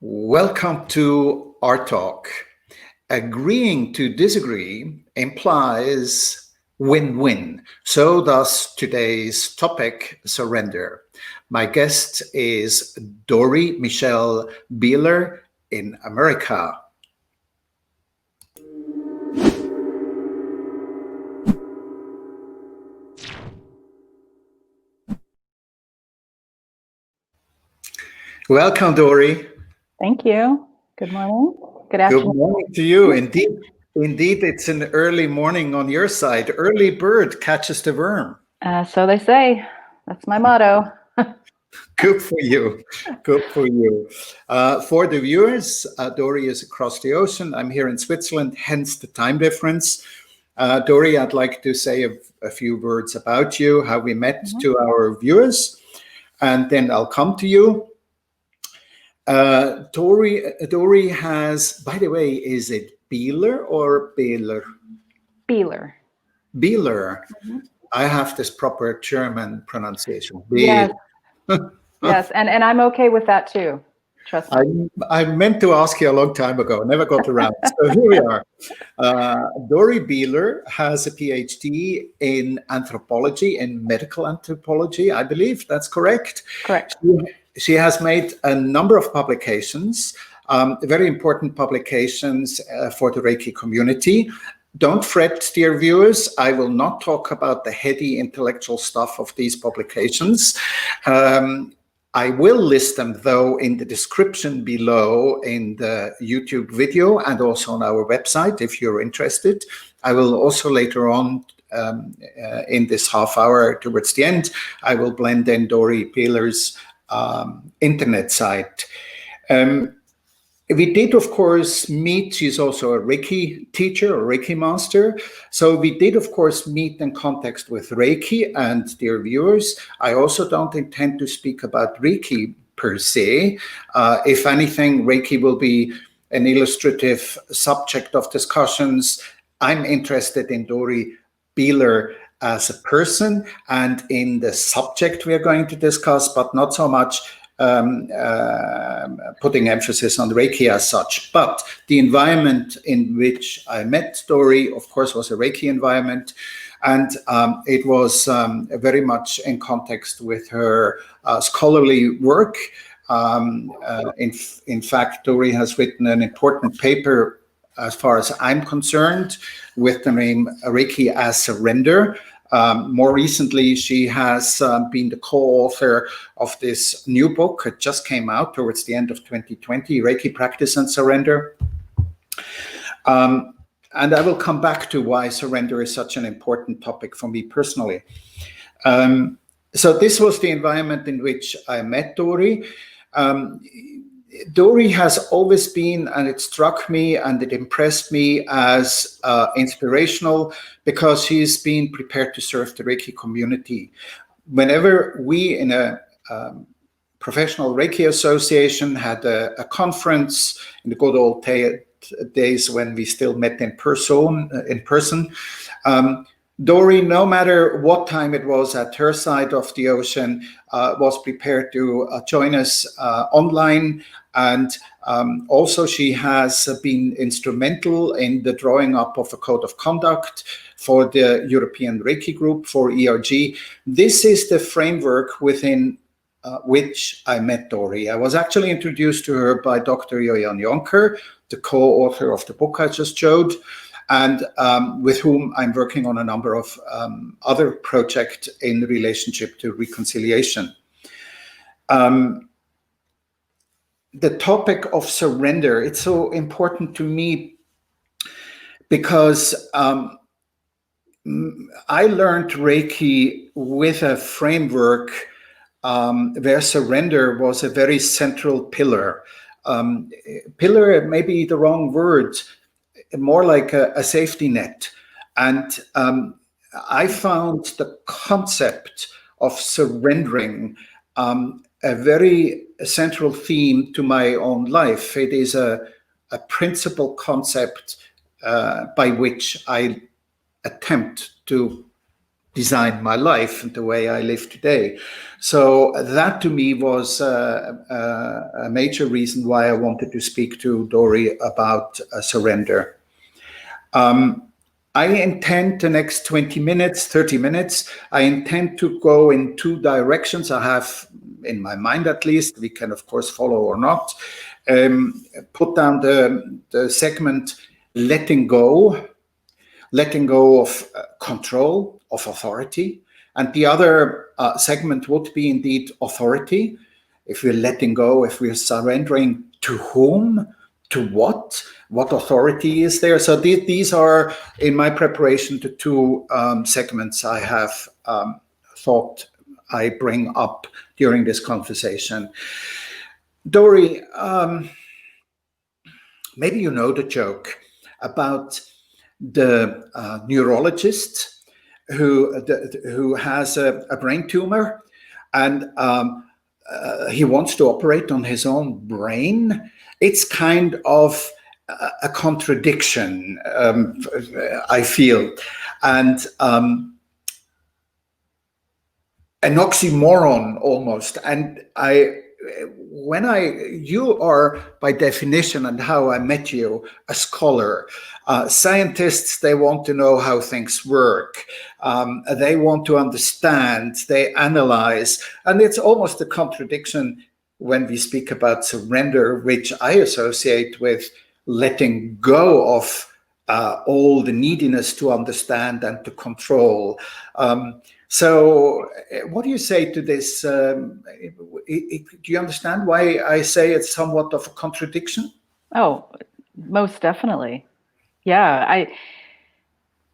Welcome to our talk. Agreeing to disagree implies win-win. So does today's topic, surrender. My guest is Dori Michelle Beeler in America. Welcome, Dori. Thank you. Good morning. Good afternoon. Good morning to you. Indeed, it's an early morning on your side. Early bird catches the worm. So they say. That's my motto. Good for you. Good for you. For the viewers, Dori is across the ocean. I'm here in Switzerland, hence the time difference. Dori, I'd like to say a few words about you, how we met to our viewers, and then I'll come to you. Dori has, by the way, is it Beeler or Beeler? Beeler. Beeler. I have this proper German pronunciation. Yes. Yes, and I'm okay with that too. Trust me. I meant to ask you a long time ago, never got around. So here we are. Dori Beeler has a PhD in anthropology, in medical anthropology, I believe. That's correct? Correct. She has made a number of publications, very important publications for the Reiki community. Don't fret, dear viewers, I will not talk about the heady intellectual stuff of these publications. I will list them, though, in the description below in the YouTube video and also on our website, if you're interested. I will also later on in this half hour towards the end, I will blend in Dori Beeler's internet site. We did, of course, meet. She's also a Reiki teacher, a Reiki master. So we did, of course, meet in context with Reiki. And dear viewers, I also don't intend to speak about Reiki per se. If anything, Reiki will be an illustrative subject of discussions. I'm interested in Dori Beeler as a person and in the subject we are going to discuss, but not so much putting emphasis on Reiki as such. But the environment in which I met Dori, of course, was a Reiki environment. And it was very much in context with her scholarly work. In fact, Dori has written an important paper, as far as I'm concerned, with the name Reiki as Surrender. More recently, she has been the co-author of this new book. It just came out towards the end of 2020, Reiki Practice and Surrender. And I will come back to why surrender is such an important topic for me personally. So this was the environment in which I met Dori. Dori has always been, and it struck me and it impressed me as inspirational because she's been prepared to serve the Reiki community. Whenever we in a professional Reiki association had a conference in the good old days when we still met in person, Dori, no matter what time it was at her side of the ocean, was prepared to join us online. And also she has been instrumental in the drawing up of a code of conduct for the European Reiki group, for ERG. This is the framework within which I met Dori. I was actually introduced to her by Dr. Jojan Jonker, the co-author of the book I just showed, and with whom I'm working on a number of other projects in relationship to reconciliation. The topic of surrender, it's so important to me because I learned Reiki with a framework where surrender was a very central pillar. Pillar may be the wrong word, more like a safety net. And I found the concept of surrendering a very central theme to my own life. It is a principal concept by which I attempt to designed my life and the way I live today. So that to me was a major reason why I wanted to speak to Dori about surrender. I intend the next 20 minutes, 30 minutes, I intend to go in two directions. I have in my mind, at least, we can of course follow or not, put down the segment letting go of control, of authority. And the other segment would be indeed authority. If we're letting go, if we're surrendering, to whom, to what authority is there? So these are, in my preparation, the two segments I have thought I bring up during this conversation. Dori, maybe you know the joke about the neurologist who has a brain tumor, and he wants to operate on his own brain. It's kind of a contradiction, I feel, and an oxymoron almost. And you are by definition, and how I met you, a scholar. Scientists, they want to know how things work. They want to understand, they analyze, and it's almost a contradiction when we speak about surrender, which I associate with letting go of all the neediness to understand and to control. So what do you say to this? Do you understand why I say it's somewhat of a contradiction? Oh, most definitely. Yeah,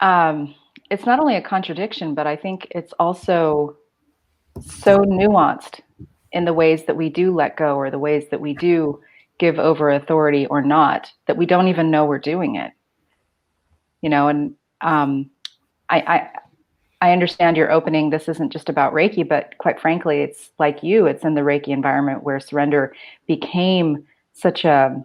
it's not only a contradiction, but I think it's also so nuanced in the ways that we do let go, or the ways that we do give over authority or not, that we don't even know we're doing it. And I understand your opening. This isn't just about Reiki, but quite frankly, it's like you, it's in the Reiki environment where surrender became such a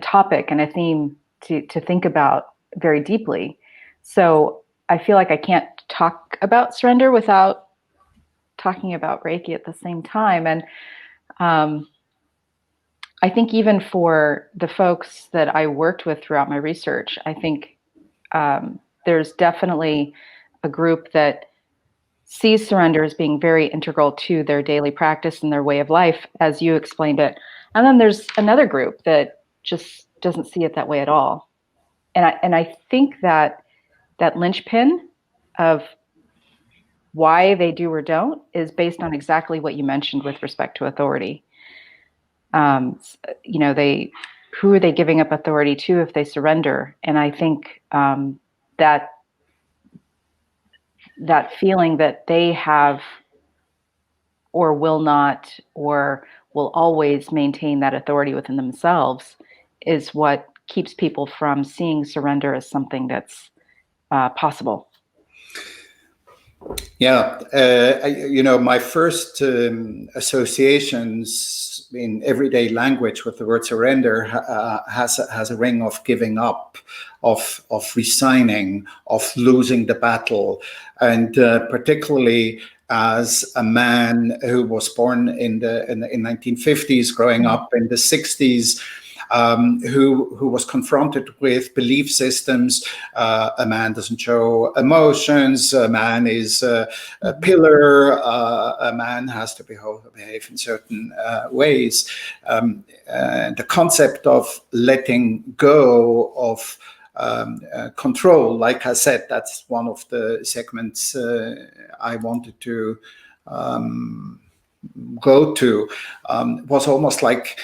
topic and a theme to think about very deeply. So I feel like I can't talk about surrender without talking about Reiki at the same time. And I think even for the folks that I worked with throughout my research, I think there's definitely a group that sees surrender as being very integral to their daily practice and their way of life, as you explained it. And then there's another group that just doesn't see it that way at all. And I think that linchpin of why they do or don't is based on exactly what you mentioned with respect to authority. Who are they giving up authority to if they surrender? And I think that feeling that they have or will not or will always maintain that authority within themselves is what keeps people from seeing surrender as something that's possible. Yeah, my first associations in everyday language with the word surrender has a ring of giving up, of resigning, of losing the battle, and particularly as a man who was born in the 1950s, growing up in the 60s. Who was confronted with belief systems. A man doesn't show emotions. A man is a pillar. A man has to behave in certain ways. The concept of letting go of control, like I said, that's one of the segments I wanted to go to, was almost like,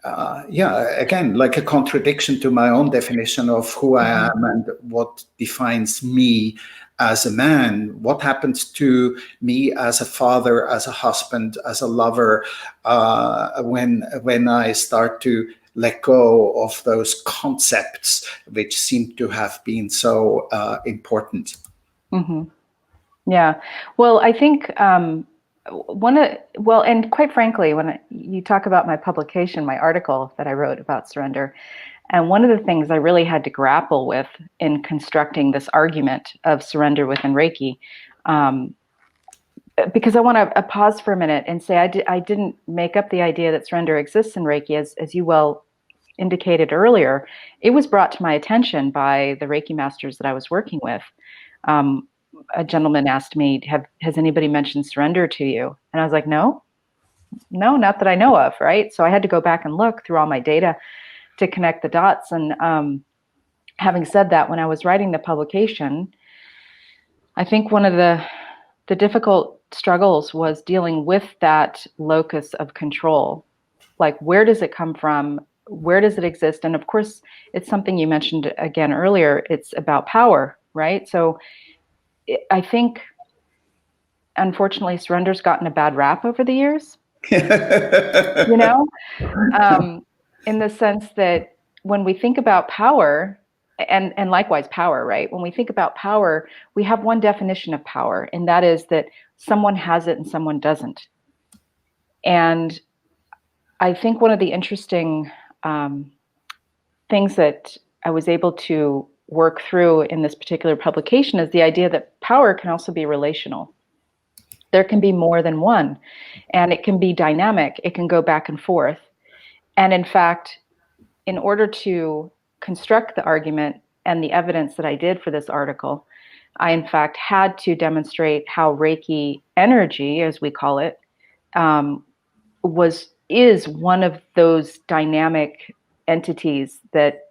again, like a contradiction to my own definition of who I am and what defines me as a man. What happens to me as a father, as a husband, as a lover, when I start to let go of those concepts which seem to have been so important. Mm-hmm. Yeah. Well, I think and quite frankly, when you talk about my publication, my article that I wrote about surrender, and one of the things I really had to grapple with in constructing this argument of surrender within Reiki Because I want to pause for a minute and say I didn't make up the idea that surrender exists in Reiki, as you well indicated earlier. It was brought to my attention by the Reiki masters that I was working with. A gentleman asked me, has anybody mentioned surrender to you? And I was like, no, not that I know of, right? So I had to go back and look through all my data to connect the dots. And having said that, when I was writing the publication, I think one of the difficult struggles was dealing with that locus of control. Like, where does it come from? Where does it exist? And of course, it's something you mentioned again earlier. It's about power, right? So I think, unfortunately, surrender's gotten a bad rap over the years, you know, in the sense that when we think about power, and likewise power, right? When we think about power, we have one definition of power, and that is that someone has it and someone doesn't. And I think one of the interesting things that I was able to work through in this particular publication is the idea that power can also be relational. There can be more than one, and it can be dynamic. It can go back and forth. And in fact, in order to construct the argument and the evidence that I did for this article, I in fact had to demonstrate how Reiki energy, as we call it, is one of those dynamic entities that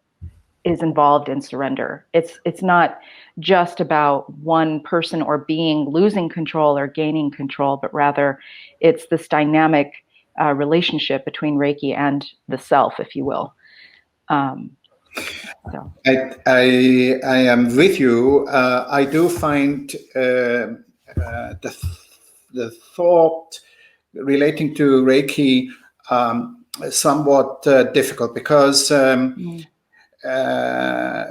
is involved in surrender. It's not just about one person or being losing control or gaining control, but rather it's this dynamic relationship between Reiki and the self, if you will. So. I am with you. I do find the thought relating to Reiki somewhat difficult, because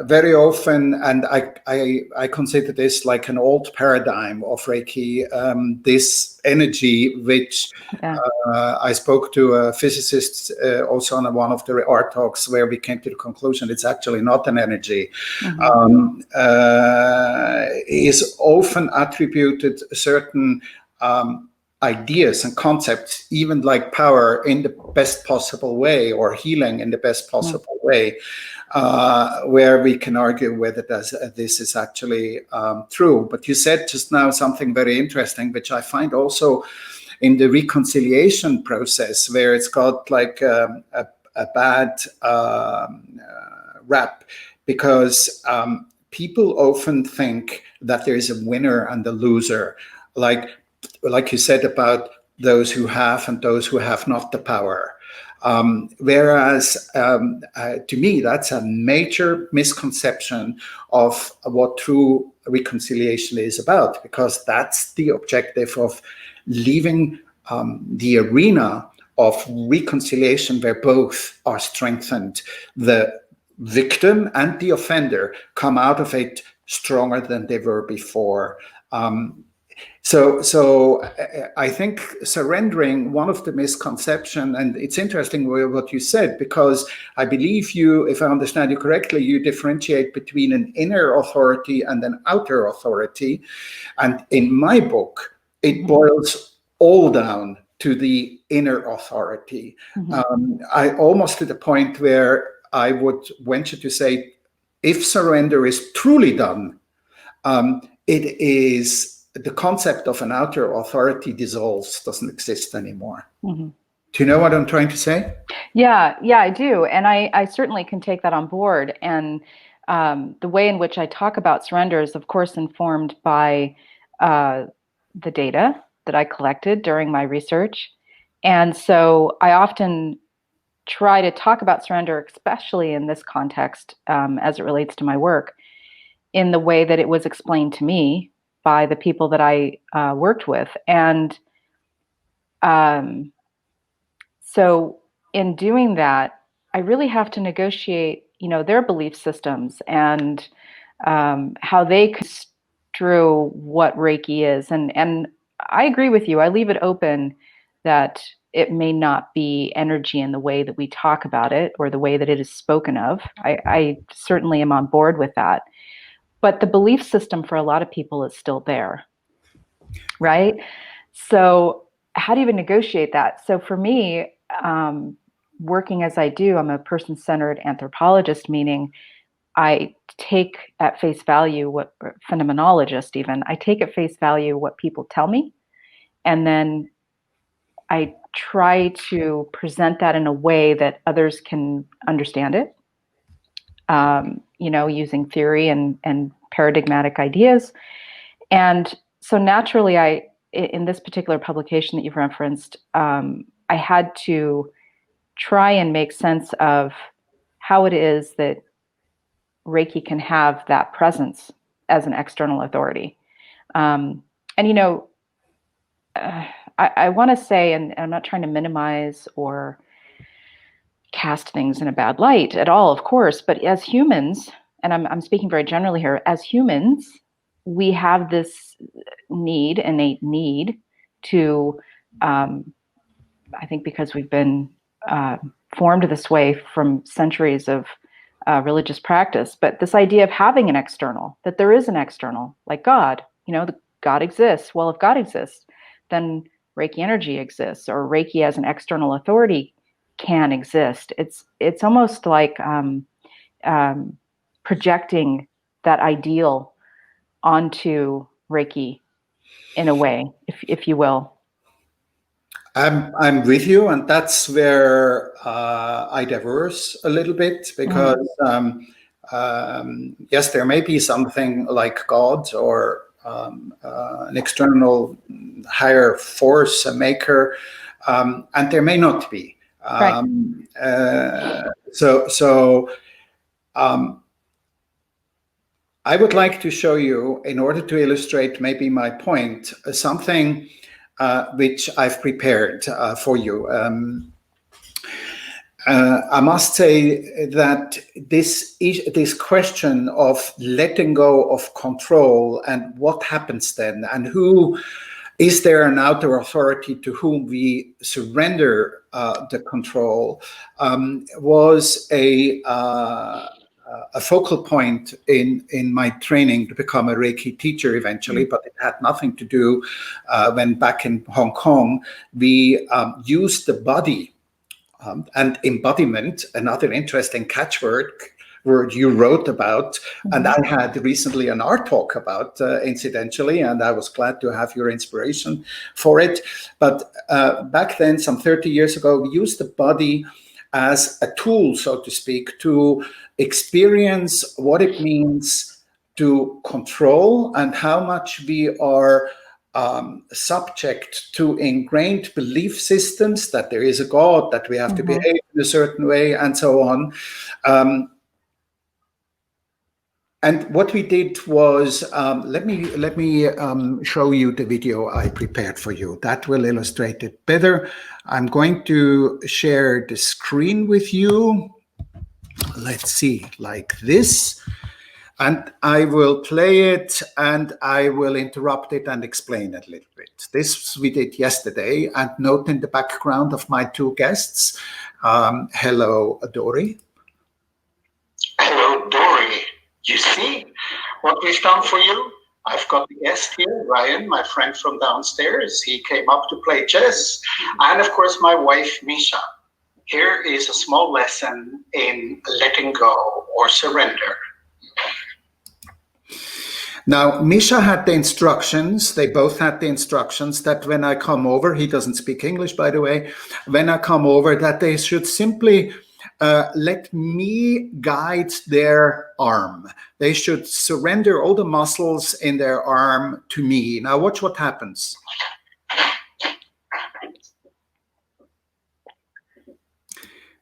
very often, and I consider this like an old paradigm of Reiki, this energy which I spoke to a physicist also on one of the art talks, where we came to the conclusion it's actually not an energy, is often attributed certain ideas and concepts, even like power, in the best possible way, or healing in the best possible way, where we can argue whether this is actually true. But you said just now something very interesting, which I find also in the reconciliation process, where it's got like a bad rap, because people often think that there is a winner and a loser, like you said about those who have and those who have not the power. Whereas to me, that's a major misconception of what true reconciliation is about, because that's the objective of leaving the arena of reconciliation, where both are strengthened. The victim and the offender come out of it stronger than they were before. So I think surrendering, one of the misconceptions, and it's interesting what you said, because I believe you, if I understand you correctly, you differentiate between an inner authority and an outer authority. And in my book, it boils all down to the inner authority. I almost to the point where I would venture to say, if surrender is truly done, it is the concept of an outer authority dissolves, doesn't exist anymore. Do you know what I'm trying to say? Yeah, I do. And I certainly can take that on board. And the way in which I talk about surrender is, of course, informed by the data that I collected during my research. And so I often try to talk about surrender, especially in this context, as it relates to my work, in the way that it was explained to me by the people that I worked with. And so in doing that, I really have to negotiate, their belief systems and how they construe what Reiki is. And I agree with you. I leave it open that it may not be energy in the way that we talk about it or the way that it is spoken of. I certainly am on board with that. But the belief system for a lot of people is still there. right? So how do you even negotiate that? So for me, working as I do, I'm a person-centered anthropologist, meaning I take at face value what, phenomenologist even, I take at face value what people tell me, and then I try to present that in a way that others can understand it, using theory and paradigmatic ideas. And so naturally, in this particular publication that you've referenced, I had to try and make sense of how it is that Reiki can have that presence as an external authority. And I want to say, and I'm not trying to minimize or cast things in a bad light at all, of course, but as humans, and I'm speaking very generally here, as humans, we have this innate need to, I think because we've been formed this way from centuries of religious practice, but this idea of having an external, that there is an external, like God, God exists. Well, if God exists, then Reiki energy exists, or Reiki as an external authority can exist. It's almost like projecting that ideal onto Reiki in a way, if you will. I'm with you, and that's where I diverse a little bit, because yes, there may be something like God or an external higher force, a maker, and there may not be. Right. I would like to show you, in order to illustrate maybe my point, something which I've prepared for you. I must say that this question of letting go of control and what happens then, and who is there an outer authority to whom we surrender the control, was a focal point in my training to become a Reiki teacher eventually, but it had nothing to do when back in Hong Kong, we used the body and embodiment, another interesting catchword word you wrote about, and I had recently an art talk about, incidentally, and I was glad to have your inspiration for it. But back then, some 30 years ago, we used the body as a tool, so to speak, to experience what it means to control and how much we are subject to ingrained belief systems that there is a God, that we have to behave in a certain way, and so on. And what we did was, let me show you the video I prepared for you. That will illustrate it better. I'm going to share the screen with you. Let's see, like this. And I will play it, and I will interrupt it and explain it a little bit. This we did yesterday, and note in the background of my two guests. Hello, Dori. Hello, Dori. You see what we've done for you? I've got the guest here, Ryan, my friend from downstairs. He came up to play chess. And of course, my wife, Misha. Here is a small lesson in letting go or surrender. Now, Misha had the instructions, they both had the instructions that when I come over, he doesn't speak English, by the way, when I come over, that they should simply let me guide their arm. They should surrender all the muscles in their arm to me. Now, watch what happens.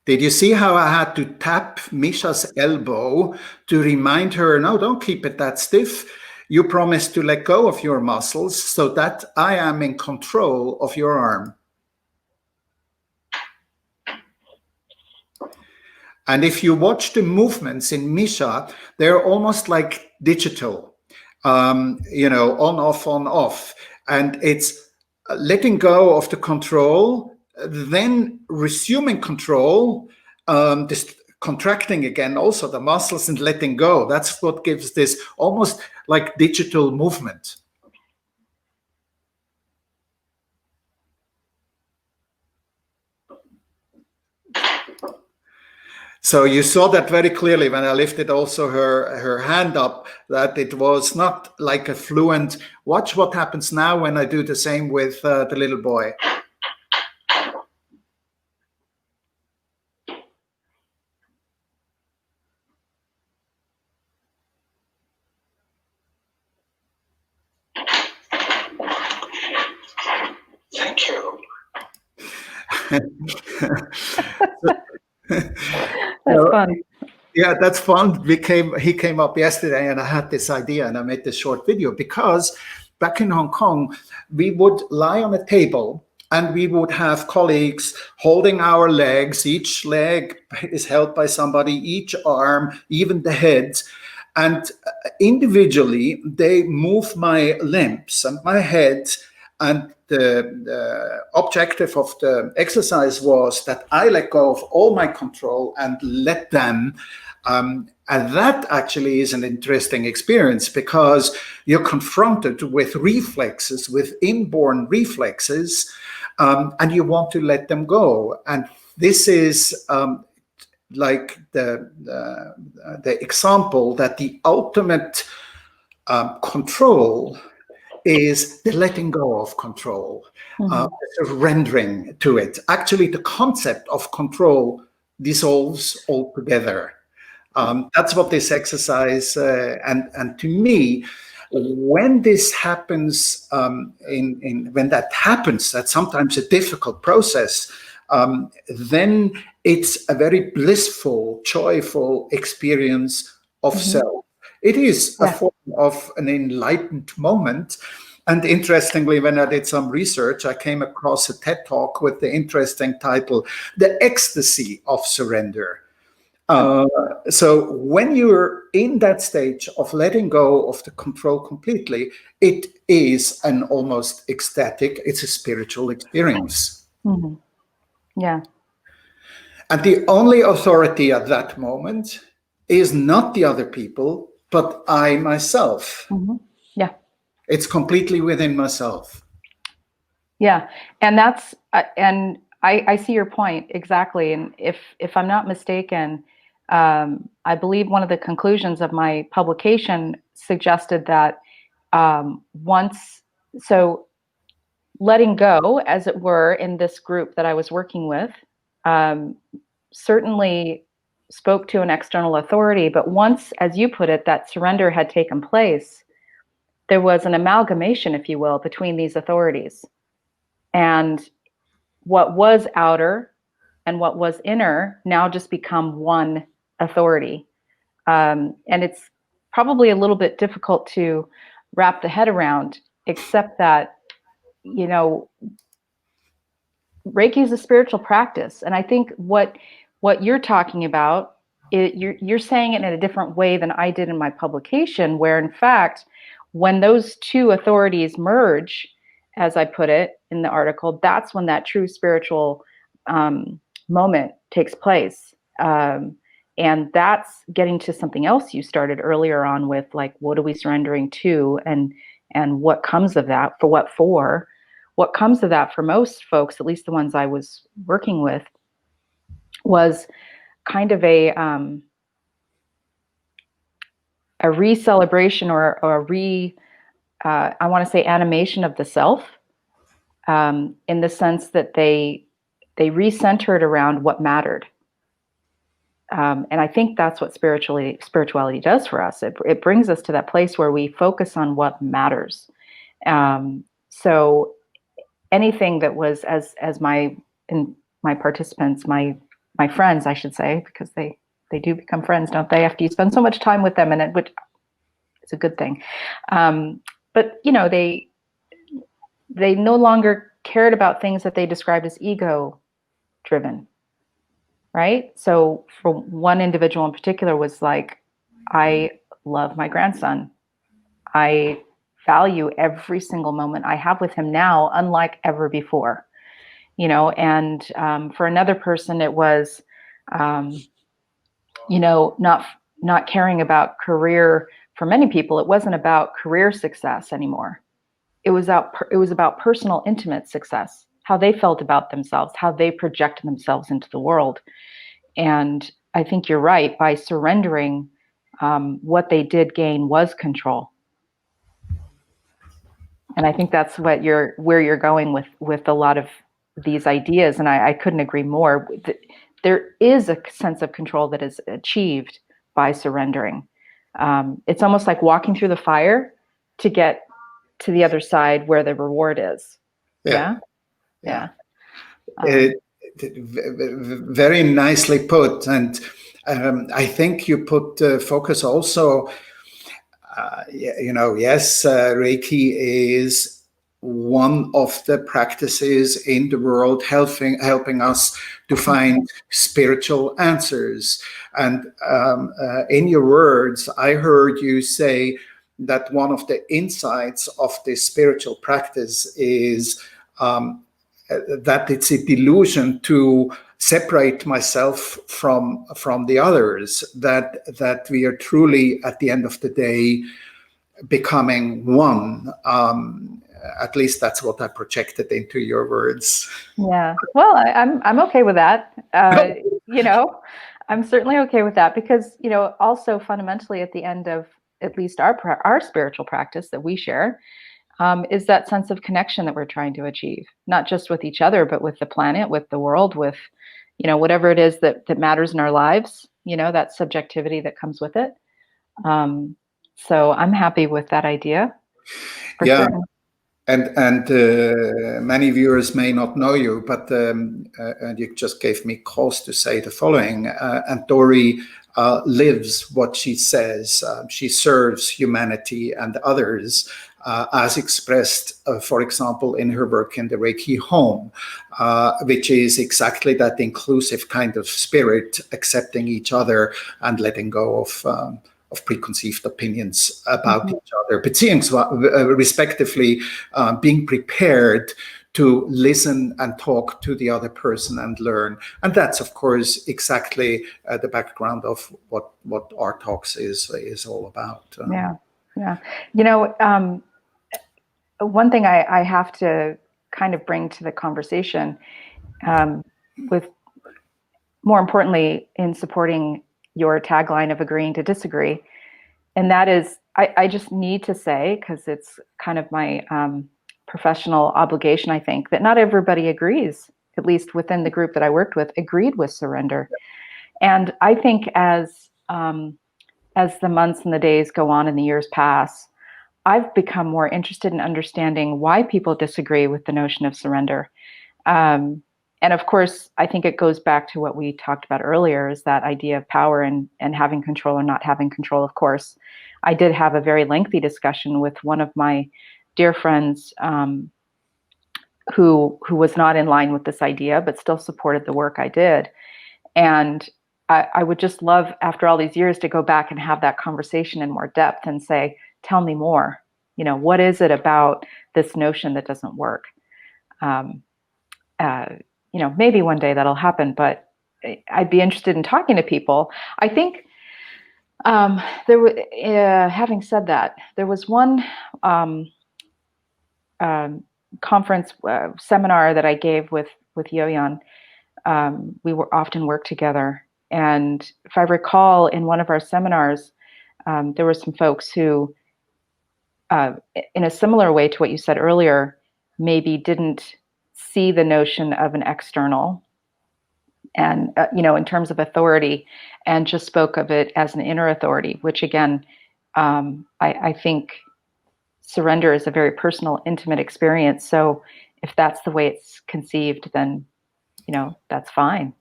Did you see how I had to tap Misha's elbow to remind her, no, don't keep it that stiff. You promised to let go of your muscles so that I am in control of your arm. And if you watch the movements in Misha, they're almost like digital, on, off. And it's letting go of the control, then resuming control, this contracting again, also the muscles, and letting go. That's what gives this almost like digital movement. So you saw that very clearly when I lifted also her hand up, that it was not like a fluent, watch what happens now when I do the same with the little boy. Thank you. That's fun. Yeah, that's fun. He came up yesterday, and I had this idea, and I made this short video because back in Hong Kong, we would lie on a table and we would have colleagues holding our legs. Each leg is held by somebody, each arm, even the head. And individually, they move my limbs and my head. And the objective of the exercise was that I let go of all my control and let them. And that actually is an interesting experience because you're confronted with reflexes, with inborn reflexes, and you want to let them go. And this is like the example that the ultimate control is the letting go of control, surrendering to it. Actually, the concept of control dissolves altogether. That's what this exercise, and to me, when this happens, when that happens, that's sometimes a difficult process, then it's a very blissful, joyful experience of self. It is a form of an enlightened moment. And interestingly, when I did some research, I came across a TED Talk with the interesting title, The Ecstasy of Surrender. So when you're in that stage of letting go of the control completely, it is an almost ecstatic, it's a spiritual experience. Mm-hmm. Yeah. And the only authority at that moment is not the other people, but I myself. Mm-hmm. Yeah. It's completely within myself. Yeah. And that's, and I see your point exactly. And if I'm not mistaken, I believe one of the conclusions of my publication suggested that so letting go, as it were, in this group that I was working with, certainly spoke to an external authority. But once, as you put it, that surrender had taken place, there was an amalgamation, if you will, between these authorities. And what was outer and what was inner now just become one authority. And it's probably a little bit difficult to wrap the head around, except that, you know, Reiki is a spiritual practice. And I think what you're talking about, you're saying it in a different way than I did in my publication, where in fact, when those two authorities merge, as I put it in the article, that's when that true spiritual moment takes place. And that's getting to something else you started earlier on with, like, what are we surrendering to, and what comes of that, for what comes of that for most folks, at least the ones I was working with, was kind of a re-celebration or I want to say animation of the self, in the sense that they re-centered around what mattered. And I think that's what spirituality does for us. It brings us to that place where we focus on what matters. So anything that was, as my participants, my friends, I should say, because they do become friends, don't they? After you spend so much time with them, and it's a good thing. But you know, they no longer cared about things that they described as ego driven. Right? So for one individual in particular was like, I love my grandson. I value every single moment I have with him now, unlike ever before. You know, and for another person, it was, you know, not caring about career. For many people, it wasn't about career success anymore. It was about personal, intimate success, how they felt about themselves, how they projected themselves into the world. And I think you're right. By surrendering, what they did gain was control. And I think that's where you're going with a lot of these ideas. And I couldn't agree more. There is a sense of control that is achieved by surrendering. It's almost like walking through the fire to get to the other side where the reward is. Yeah. Very nicely put. And I think you put focus also, yes, Reiki is one of the practices in the world helping us to find spiritual answers. And in your words, I heard you say that one of the insights of this spiritual practice is that it's a delusion to separate myself from the others, that we are truly, at the end of the day, becoming one. At least that's what I projected into your words. Yeah. Well, I'm okay with that. I'm certainly okay with that because, also fundamentally at the end of at least our spiritual practice that we share, is that sense of connection that we're trying to achieve, not just with each other, but with the planet, with the world, with, whatever it is that matters in our lives, that subjectivity that comes with it. So I'm happy with that idea. For certain. And many viewers may not know you, but and you just gave me cause to say the following. And Dori lives what she says. She serves humanity and others, as expressed, for example, in her work in the Reiki Home, which is exactly that inclusive kind of spirit, accepting each other and letting go of preconceived opinions about each other, but seeing respectively, being prepared to listen and talk to the other person and learn. And that's, of course, exactly the background of what our talks is all about. Yeah. One thing I have to kind of bring to the conversation, with more importantly in supporting your tagline of agreeing to disagree. And that is, I just need to say, because it's kind of my professional obligation, I think, that not everybody agrees, at least within the group that I worked with, agreed with surrender. And I think as the months and the days go on and the years pass, I've become more interested in understanding why people disagree with the notion of surrender. And of course, I think it goes back to what we talked about earlier, is that idea of power and having control or not having control. Of course, I did have a very lengthy discussion with one of my dear friends who was not in line with this idea, but still supported the work I did. And I would just love, after all these years, to go back and have that conversation in more depth and say, tell me more. What is it about this notion that doesn't work? Maybe one day that'll happen, but I'd be interested in talking to people. I think having said that, there was one conference seminar that I gave with Yoyan. We often work together. And if I recall, in one of our seminars, there were some folks who, in a similar way to what you said earlier, maybe didn't see the notion of an external and, in terms of authority, and just spoke of it as an inner authority, which again, I think surrender is a very personal, intimate experience. So if that's the way it's conceived, then, that's fine.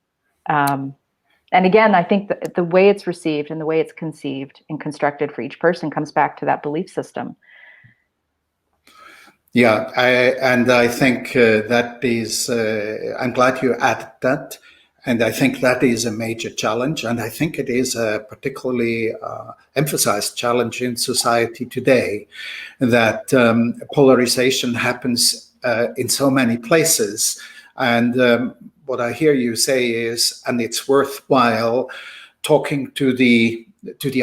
And again, I think the way it's received and the way it's conceived and constructed for each person comes back to that belief system. Yeah, I think that is, I'm glad you added that. And I think that is a major challenge. And I think it is a particularly emphasized challenge in society today, that polarization happens in so many places. And what I hear you say is, and it's worthwhile talking to the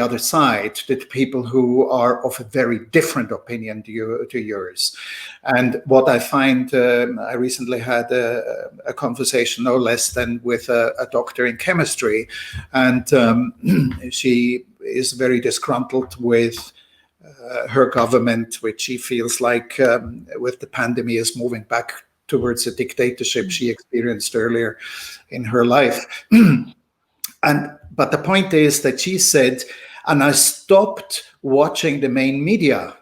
other side, to the people who are of a very different opinion to yours. And what I find, I recently had a conversation no less than with a doctor in chemistry, and she is very disgruntled with her government, which she feels like with the pandemic is moving back towards a dictatorship she experienced earlier in her life. But the point is that she said, and I stopped watching the main media.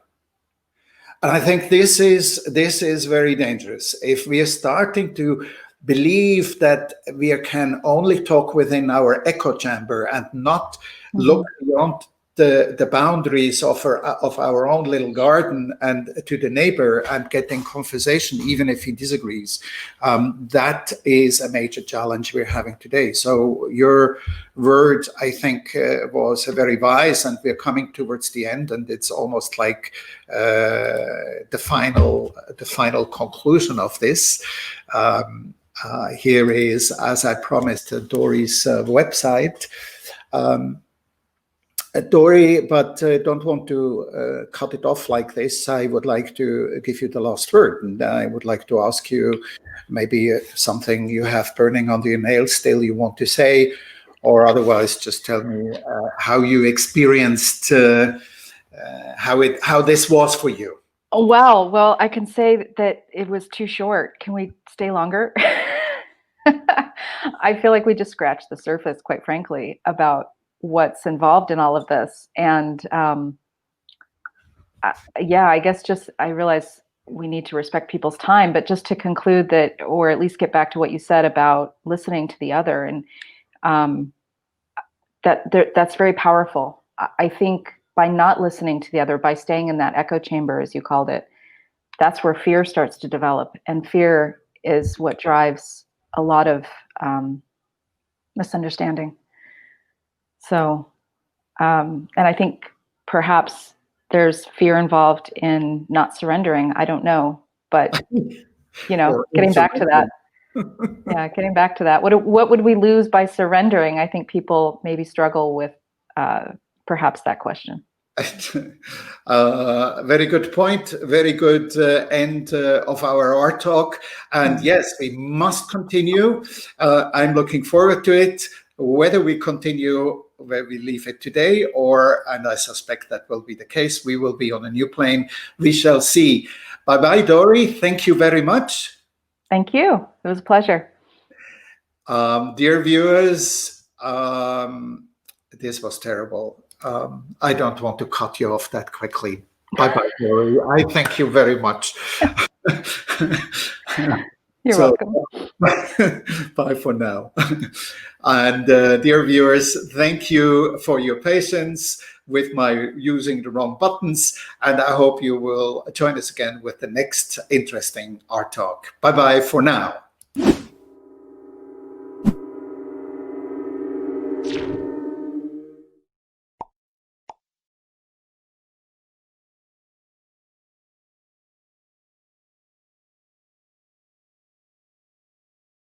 And I think this is very dangerous. If we are starting to believe that we can only talk within our echo chamber and not look beyond the boundaries of our own little garden and to the neighbor and getting conversation, even if he disagrees, that is a major challenge we're having today. So your word, I think, was very wise, and we're coming towards the end, and it's almost like the final conclusion of this. Here is, as I promised, Dori's website. Dori, but don't want to cut it off like this. I would like to give you the last word, and I would like to ask you maybe something you have burning under your nails still you want to say, or otherwise just tell me how you experienced how this was for you. Oh, wow. Well, I can say that it was too short. Can we stay longer? I feel like we just scratched the surface, quite frankly, about what's involved in all of this. And yeah, I guess just I realize we need to respect people's time, but just to conclude that, or at least get back to what you said about listening to the other, and that's very powerful. I think by not listening to the other, by staying in that echo chamber, as you called it, that's where fear starts to develop. And fear is what drives a lot of misunderstanding. So, and I think perhaps there's fear involved in not surrendering. I don't know, but getting back to that. Yeah, getting back to that. What would we lose by surrendering? I think people maybe struggle with perhaps that question. Very good point. Very good end of our art talk. And yes, we must continue. I'm looking forward to it. Whether we continue where we leave it today, and I suspect that will be the case, we will be on a new plane. We shall see. Bye-bye, Dori. Thank you very much. Thank you. It was a pleasure. Dear viewers, this was terrible. I don't want to cut you off that quickly. Bye-bye, Dori. I thank you very much. You're welcome. Bye for now. And dear viewers, thank you for your patience with my using the wrong buttons. And I hope you will join us again with the next interesting art talk. Bye-bye for now.